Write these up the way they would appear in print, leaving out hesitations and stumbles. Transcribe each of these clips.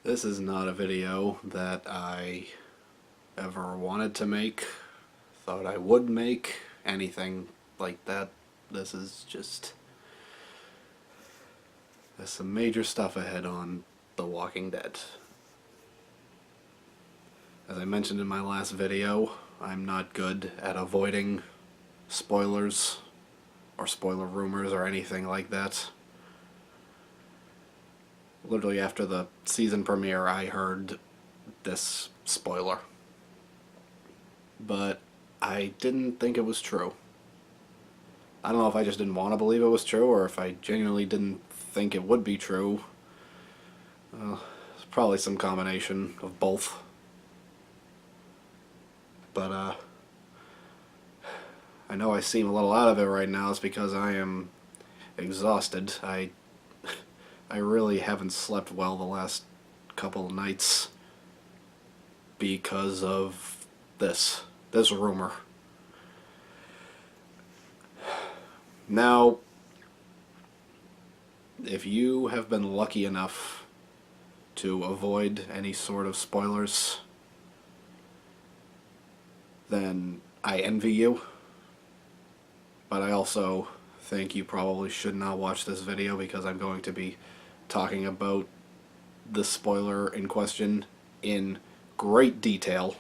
This is not a video that I ever wanted to make, thought I would make, anything like that. This is just... There's some major stuff ahead on The Walking Dead. As I mentioned in my last video, I'm not good at avoiding spoilers or spoiler rumors or anything like that. Literally after the season premiere, I heard this spoiler. But I didn't think it was true. I don't know if I just didn't want to believe it was true or if I genuinely didn't think it would be true. It's probably some combination of both. But I know I seem a little out of it right now. It's because I am exhausted. I really haven't slept well the last couple of nights because of this rumor. Now, if you have been lucky enough to avoid any sort of spoilers, then I envy you. But I also think you probably should not watch this video because I'm going to be talking about the spoiler in question in great detail.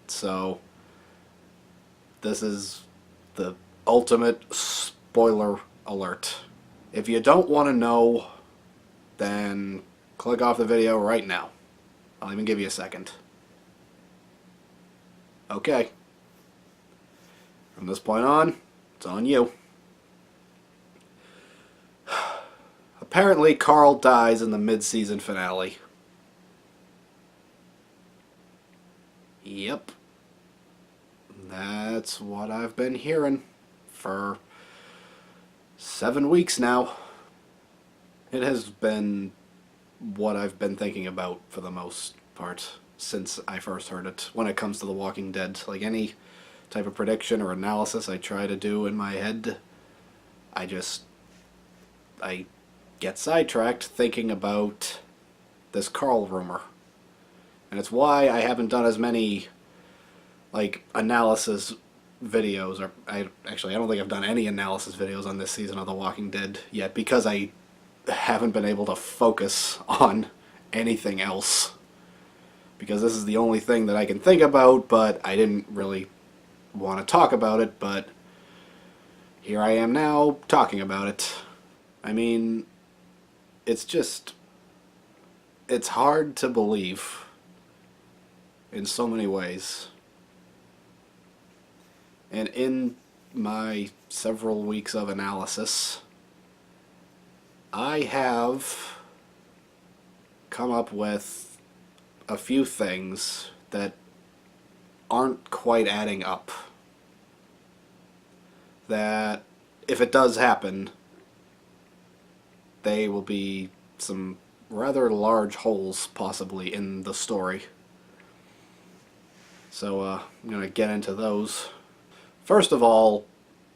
So this is the ultimate spoiler alert. If you don't want to know, then click off the video right now. I'll even give you a second. Okay. From this point on, it's on you. Apparently, Karl dies in the mid-season finale. Yep. That's what I've been hearing for 7 weeks now. It has been what I've been thinking about for the most part since I first heard it. When it comes to The Walking Dead, like any type of prediction or analysis I try to do in my head, I get sidetracked thinking about this Karl rumor. And it's why I haven't done as many analysis videos, or I don't think I've done any analysis videos on this season of The Walking Dead yet, because I haven't been able to focus on anything else. Because this is the only thing that I can think about, but I didn't really want to talk about it, but here I am now talking about it. I mean, it's hard to believe in so many ways. And in my several weeks of analysis, I have come up with a few things that aren't quite adding up. That, if it does happen, they will be some rather large holes, possibly, in the story. So, I'm going to get into those. First of all,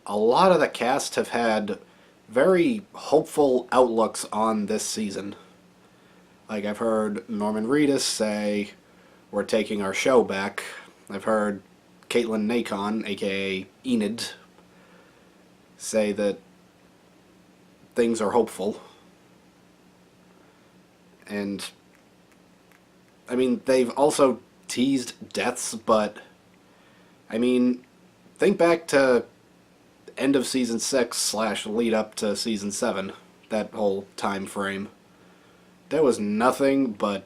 a lot of the cast have had very hopeful outlooks on this season. Like, I've heard Norman Reedus say, "We're taking our show back." I've heard Caitlin Nacon, aka Enid, say that things are hopeful. And, I mean, they've also teased deaths, but, I mean, think back to end of season 6 / lead up to season 7, that whole time frame. There was nothing but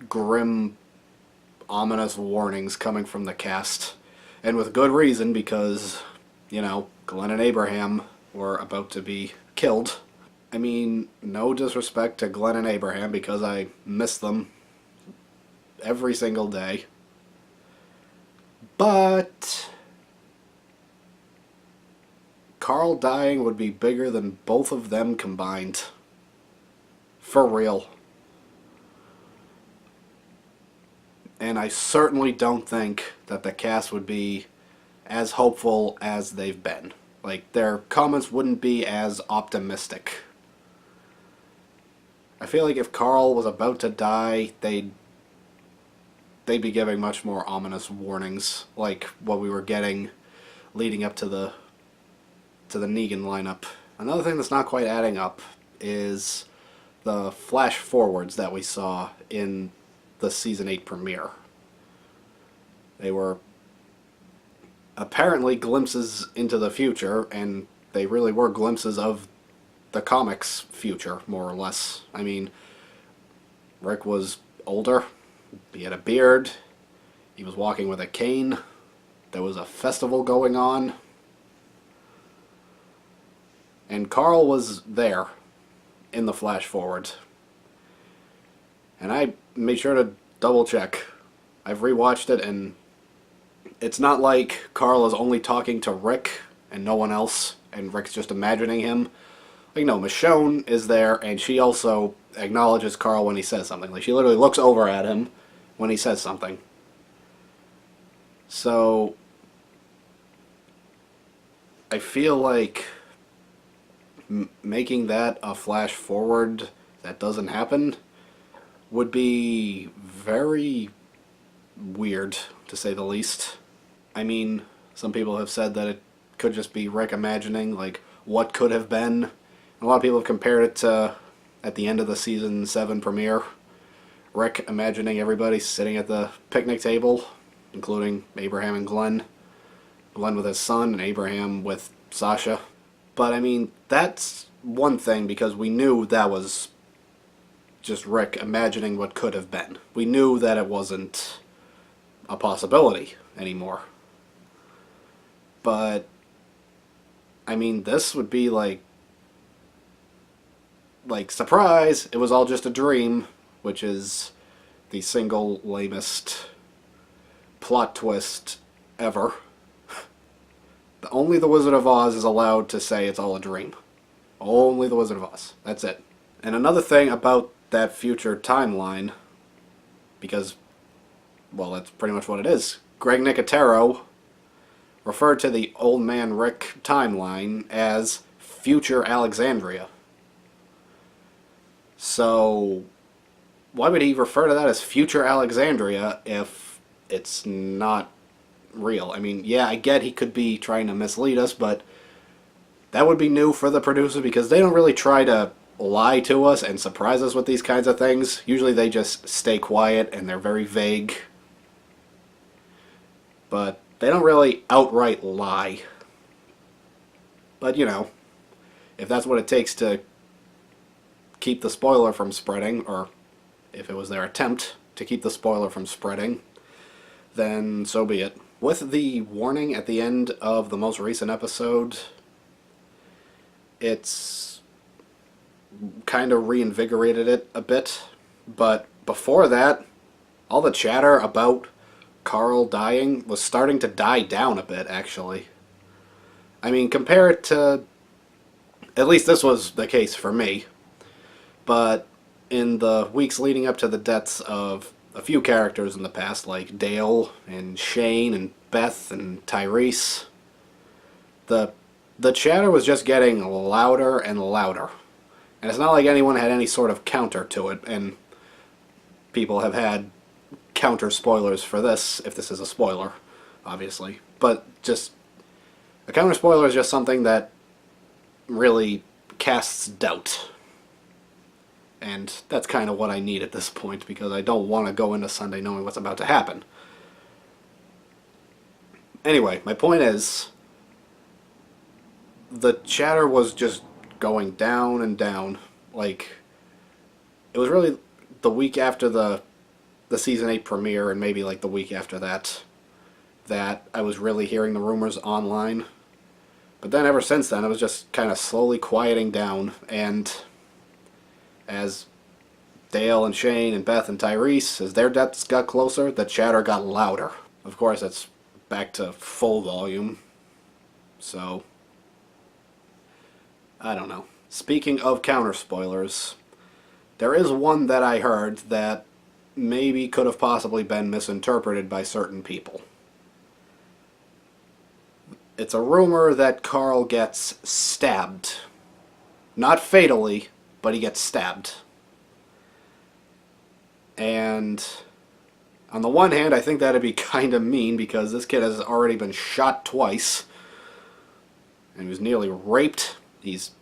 grim, ominous warnings coming from the cast. And with good reason, because, you know, Glenn and Abraham were about to be killed. I mean, no disrespect to Glenn and Abraham, because I miss them every single day. But Karl dying would be bigger than both of them combined. For real. And I certainly don't think that the cast would be as hopeful as they've been. Like, their comments wouldn't be as optimistic. I feel like if Karl was about to die, they'd be giving much more ominous warnings, like what we were getting leading up to the Negan lineup. Another thing that's not quite adding up is the flash forwards that we saw in the season 8 premiere. They were apparently glimpses into the future, and they really were glimpses of the comics' future, more or less. I mean, Rick was older, he had a beard, he was walking with a cane, there was a festival going on, and Karl was there in the flash forward. And I made sure to double check. I've rewatched it, and it's not like Karl is only talking to Rick and no one else, and Rick's just imagining him. Like, no, Michonne is there, and she also acknowledges Karl when he says something. Like, she literally looks over at him when he says something. So, I feel like making that a flash forward that doesn't happen would be very weird, to say the least. I mean, some people have said that it could just be Rick imagining, like, what could have been. A lot of people have compared it to, at the end of the season 7 premiere, Rick imagining everybody sitting at the picnic table, including Abraham and Glenn. Glenn with his son, and Abraham with Sasha. But, I mean, that's one thing, because we knew that was just Rick imagining what could have been. We knew that it wasn't a possibility anymore. But, I mean, this would be like, surprise, it was all just a dream, which is the single lamest plot twist ever. Only the Wizard of Oz is allowed to say it's all a dream. Only the Wizard of Oz. That's it. And another thing about that future timeline, because, well, that's pretty much what it is. Greg Nicotero referred to the Old Man Rick timeline as future Alexandria. So, why would he refer to that as future Alexandria if it's not real? I mean, yeah, I get he could be trying to mislead us, but that would be new for the producer, because they don't really try to lie to us and surprise us with these kinds of things. Usually they just stay quiet and they're very vague. But they don't really outright lie. But, you know, if that's what it takes to keep the spoiler from spreading, or if it was their attempt to keep the spoiler from spreading, then so be it. With the warning at the end of the most recent episode, it's kind of reinvigorated it a bit. But before that, all the chatter about Karl dying was starting to die down a bit, actually. I mean, compare it to... At least this was the case for me. But in the weeks leading up to the deaths of a few characters in the past, like Dale and Shane and Beth and Tyrese, the chatter was just getting louder and louder. And it's not like anyone had any sort of counter to it, and people have had counter spoilers for this, if this is a spoiler, obviously. But just, a counter spoiler is just something that really casts doubt. And that's kind of what I need at this point, because I don't want to go into Sunday knowing what's about to happen. Anyway, my point is, the chatter was just going down and down. Like, it was really the week after the Season 8 premiere, and maybe like the week after that, that I was really hearing the rumors online. But then ever since then, it was just kind of slowly quieting down, and as Dale and Shane and Beth and Tyrese, as their deaths got closer, the chatter got louder. Of course, it's back to full volume, so I don't know. Speaking of counter spoilers, there is one that I heard that maybe could have possibly been misinterpreted by certain people. It's a rumor that Karl gets stabbed. Not fatally, but he gets stabbed. And on the one hand, I think that'd be kind of mean because this kid has already been shot twice. And he was nearly raped. He's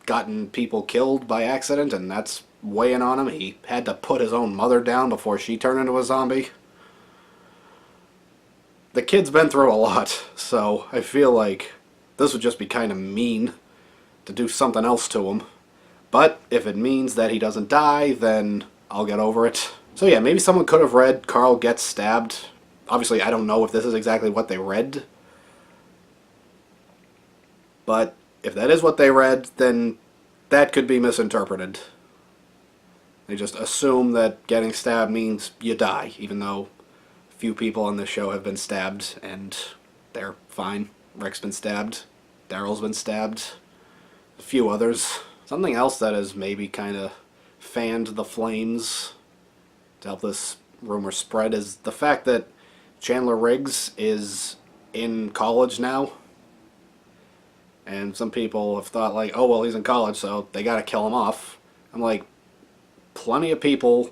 gotten people killed by accident, and that's weighing on him. He had to put his own mother down before she turned into a zombie. The kid's been through a lot, so I feel like this would just be kind of mean to do something else to him. But if it means that he doesn't die, then I'll get over it. So yeah, maybe someone could have read Karl gets stabbed. Obviously, I don't know if this is exactly what they read. But if that is what they read, then that could be misinterpreted. They just assume that getting stabbed means you die, even though a few people on this show have been stabbed, and they're fine. Rick's been stabbed. Daryl's been stabbed. A few others. Something else that has maybe kind of fanned the flames to help this rumor spread is the fact that Chandler Riggs is in college now. And some people have thought like, oh, well, he's in college, so they gotta kill him off. I'm like, plenty of people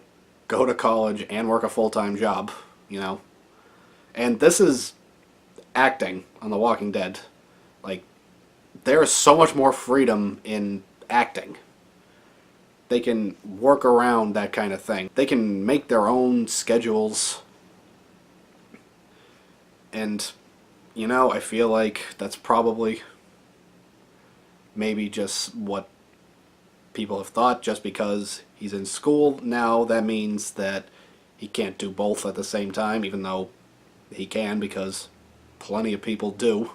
go to college and work a full-time job, you know? And this is acting on The Walking Dead. Like, there is so much more freedom in acting. They can work around that kind of thing. They can make their own schedules. And, you know, I feel like that's probably maybe just what people have thought. Just because he's in school now, that means that he can't do both at the same time, even though he can, because plenty of people do.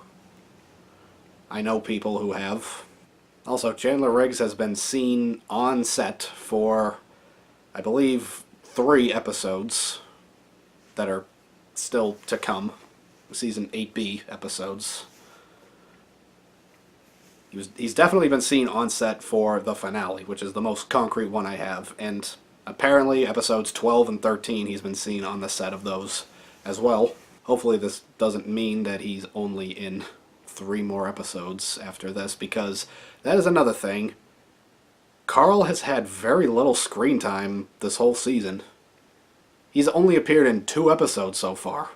I know people who have. Also, Chandler Riggs has been seen on set for, I believe, 3 episodes that are still to come. Season 8B episodes. He's definitely been seen on set for the finale, which is the most concrete one I have. And apparently episodes 12 and 13 he's been seen on the set of those as well. Hopefully this doesn't mean that he's only in 3 more episodes after this, because that is another thing. Karl has had very little screen time this whole season. He's only appeared in 2 episodes so far.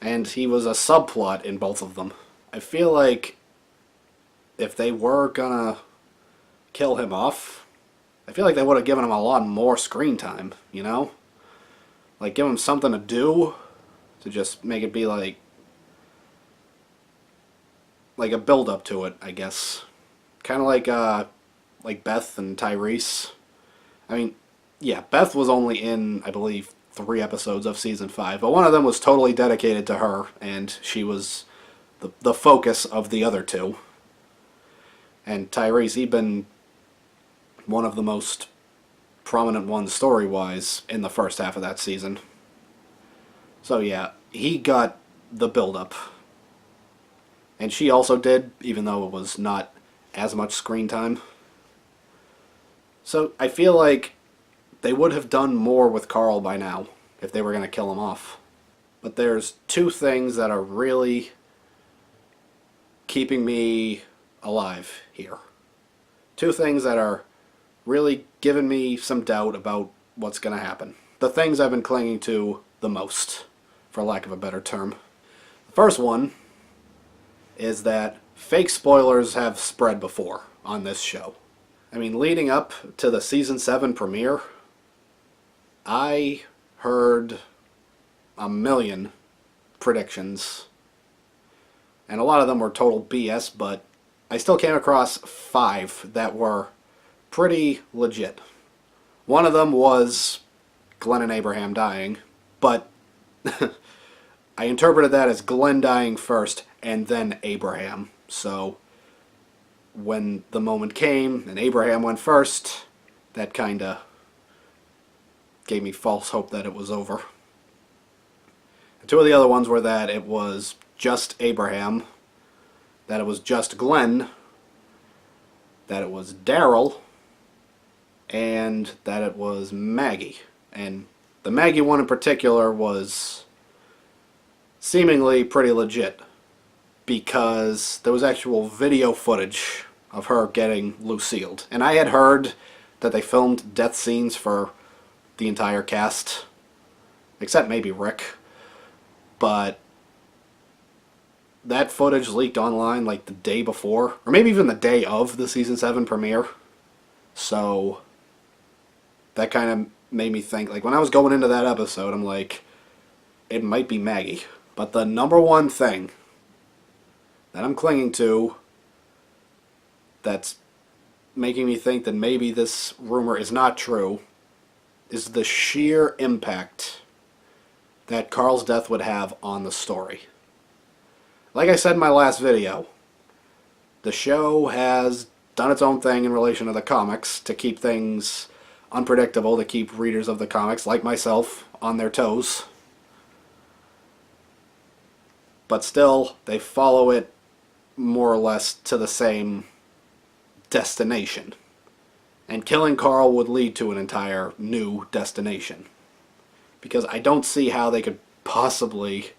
And he was a subplot in both of them. I feel like if they were gonna kill him off, I feel like they would have given him a lot more screen time, you know? Like, give him something to do to just make it be like a build-up to it, I guess. Kind of like Beth and Tyrese. I mean, yeah, Beth was only in, I believe, 3 episodes of season 5, but one of them was totally dedicated to her, and she was the focus of the other 2. And Tyrese, he'd been one of the most prominent ones story-wise in the first half of that season. So yeah, he got the build-up. And she also did, even though it was not as much screen time. So I feel like they would have done more with Karl by now if they were going to kill him off. But there's 2 things that are really keeping me alive here. 2 things that are really giving me some doubt about what's going to happen. The things I've been clinging to the most, for lack of a better term. The first one is that fake spoilers have spread before on this show. I mean, leading up to the season 7 premiere, I heard a million predictions, and a lot of them were total BS, but I still came across 5 that were pretty legit. One of them was Glenn and Abraham dying, but I interpreted that as Glenn dying first and then Abraham. So when the moment came and Abraham went first, that kinda gave me false hope that it was over. And 2 of the other ones were that it was just Abraham, that it was just Glenn, that it was Daryl, and that it was Maggie. And the Maggie one in particular was seemingly pretty legit, because there was actual video footage of her getting Lucille'd. And I had heard that they filmed death scenes for the entire cast, except maybe Rick. But that footage leaked online like the day before, or maybe even the day of the season 7 premiere. So that kind of made me think, like, when I was going into that episode, I'm like, it might be Maggie. But the number one thing that I'm clinging to that's making me think that maybe this rumor is not true is the sheer impact that Karl's death would have on the story. Like I said in my last video, the show has done its own thing in relation to the comics to keep things unpredictable, to keep readers of the comics, like myself, on their toes. But still, they follow it more or less to the same destination. And killing Karl would lead to an entire new destination. Because I don't see how they could possibly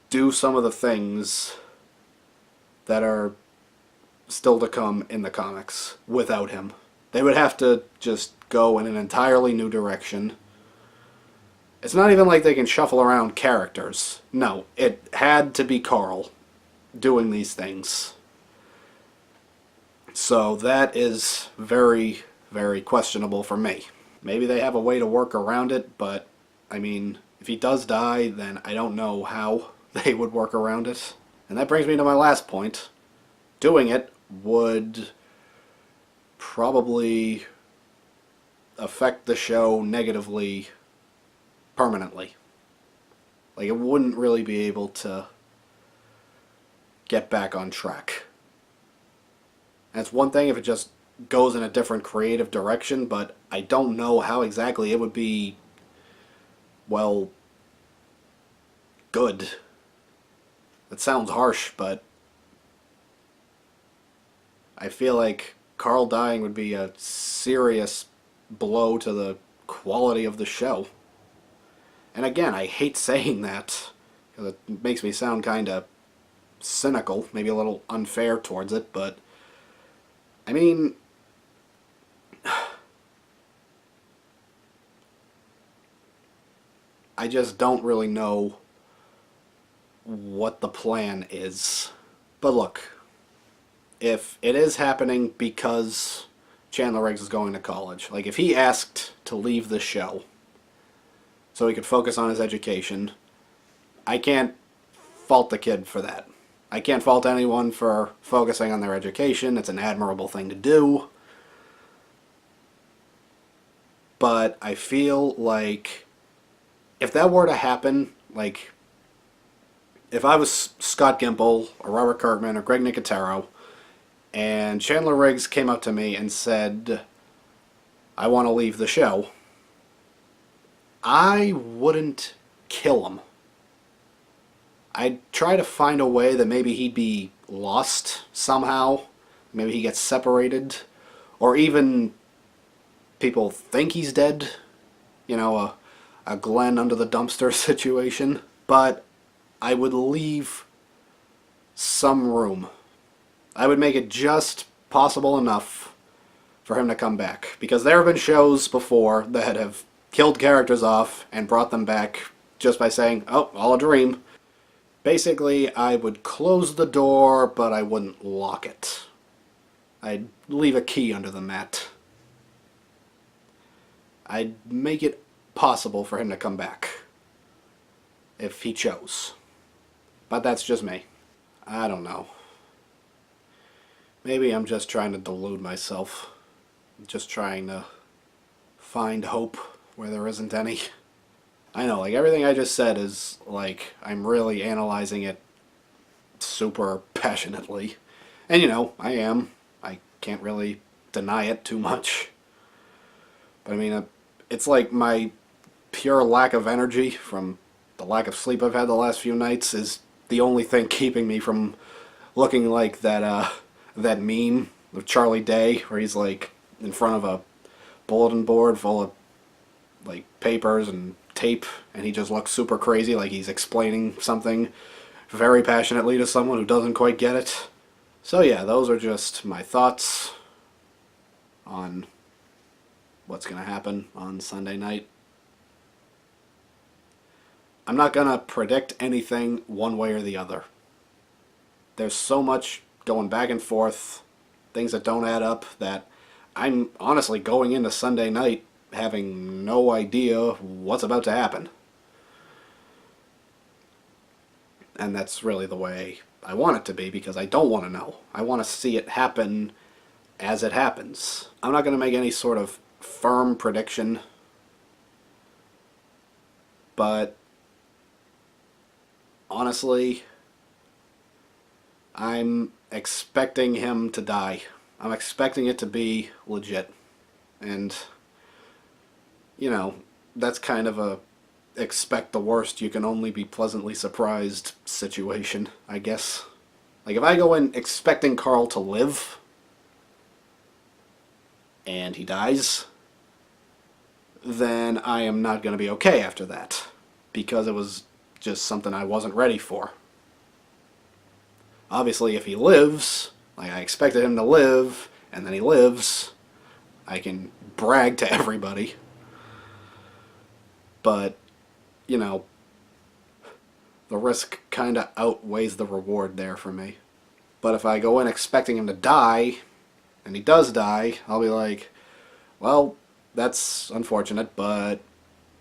do some of the things that are still to come in the comics without him. They would have to just go in an entirely new direction. It's not even like they can shuffle around characters. No, it had to be Karl doing these things. So that is very, very questionable for me. Maybe they have a way to work around it, but, I mean, if he does die, then I don't know how they would work around it. And that brings me to my last point. Doing it would probably affect the show negatively permanently. Like, it wouldn't really be able to get back on track. And it's one thing if it just goes in a different creative direction, but I don't know how exactly it would be, well, good. That sounds harsh, but I feel like Karl dying would be a serious blow to the quality of the show. And again, I hate saying that, because it makes me sound kind of cynical, maybe a little unfair towards it, but I mean, I just don't really know what the plan is. But look, if it is happening because Chandler Riggs is going to college, like if he asked to leave the show so he could focus on his education, I can't fault the kid for that. I can't fault anyone for focusing on their education. It's an admirable thing to do. But I feel like if that were to happen, like if I was Scott Gimple or Robert Kirkman or Greg Nicotero and Chandler Riggs came up to me and said, I want to leave the show, I wouldn't kill him. I'd try to find a way that maybe he'd be lost somehow. Maybe he gets separated. Or even people think he's dead. You know, a Glenn under the dumpster situation. But I would leave some room. I would make it just possible enough for him to come back. Because there have been shows before that have killed characters off and brought them back just by saying, oh, all a dream. Basically, I would close the door, but I wouldn't lock it. I'd leave a key under the mat. I'd make it possible for him to come back. If he chose. But that's just me. I don't know. Maybe I'm just trying to delude myself. Just trying to find hope where there isn't any. I know, like, everything I just said is, like, I'm really analyzing it super passionately. And, you know, I am. I can't really deny it too much. But, I mean, it's like my pure lack of energy from the lack of sleep I've had the last few nights is the only thing keeping me from looking like that, that meme of Charlie Day, where he's, like, in front of a bulletin board full of, like, papers and tape, and he just looks super crazy, like he's explaining something very passionately to someone who doesn't quite get it. So yeah, those are just my thoughts on what's going to happen on Sunday night. I'm not going to predict anything one way or the other. There's so much going back and forth, things that don't add up, that I'm honestly going into Sunday night having no idea what's about to happen. And that's really the way I want it to be, because I don't want to know. I want to see it happen as it happens. I'm not going to make any sort of firm prediction, but honestly, I'm expecting him to die. I'm expecting it to be legit. And, you know, that's kind of a expect the worst, you can only be pleasantly surprised situation, I guess. Like, if I go in expecting Karl to live, and he dies, then I am not going to be okay after that, because it was just something I wasn't ready for. Obviously, if he lives, like I expected him to live, and then he lives, I can brag to everybody. But, you know, the risk kind of outweighs the reward there for me. But if I go in expecting him to die, and he does die, I'll be like, well, that's unfortunate, but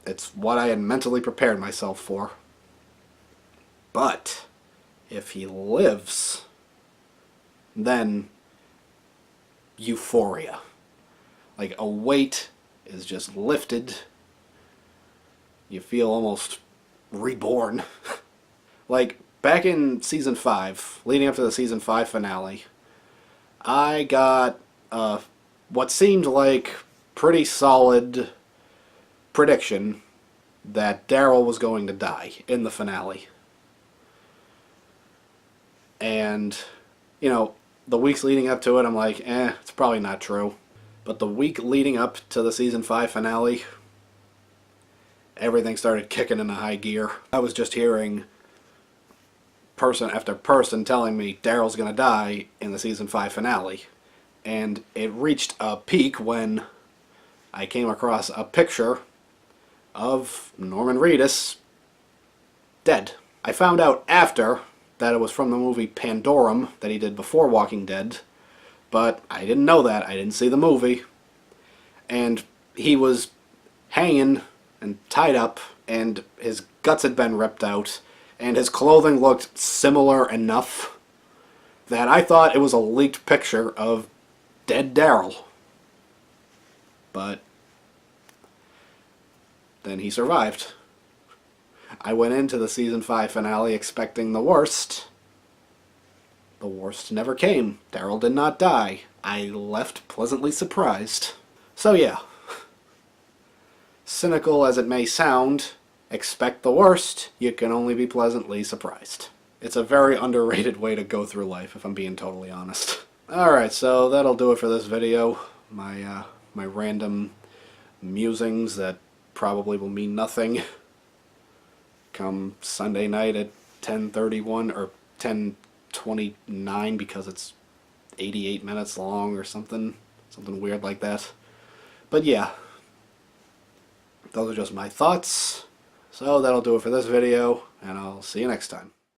it's what I had mentally prepared myself for. But if he lives, then euphoria. Like, a weight is just lifted. You feel almost reborn. Like, back in Season 5, leading up to the Season 5 finale, I got what seemed like pretty solid prediction that Daryl was going to die in the finale. And, you know, the weeks leading up to it, I'm like, it's probably not true. But the week leading up to the Season 5 finale, everything started kicking into high gear. I was just hearing person after person telling me Daryl's gonna die in the Season 5 finale. And it reached a peak when I came across a picture of Norman Reedus dead. I found out after that it was from the movie Pandorum that he did before Walking Dead, but I didn't know that. I didn't see the movie. And he was hanging and tied up, and his guts had been ripped out, and his clothing looked similar enough that I thought it was a leaked picture of dead Daryl. But then he survived. I went into the Season 5 finale expecting the worst. The worst never came. Daryl did not die. I left pleasantly surprised. So yeah, cynical as it may sound, expect the worst, you can only be pleasantly surprised. It's a very underrated way to go through life, if I'm being totally honest. Alright, so that'll do it for this video. My random musings that probably will mean nothing come Sunday night at 10:31 or 10:29, because it's 88 minutes long or something weird like that. But yeah, those are just my thoughts. So that'll do it for this video, and I'll see you next time.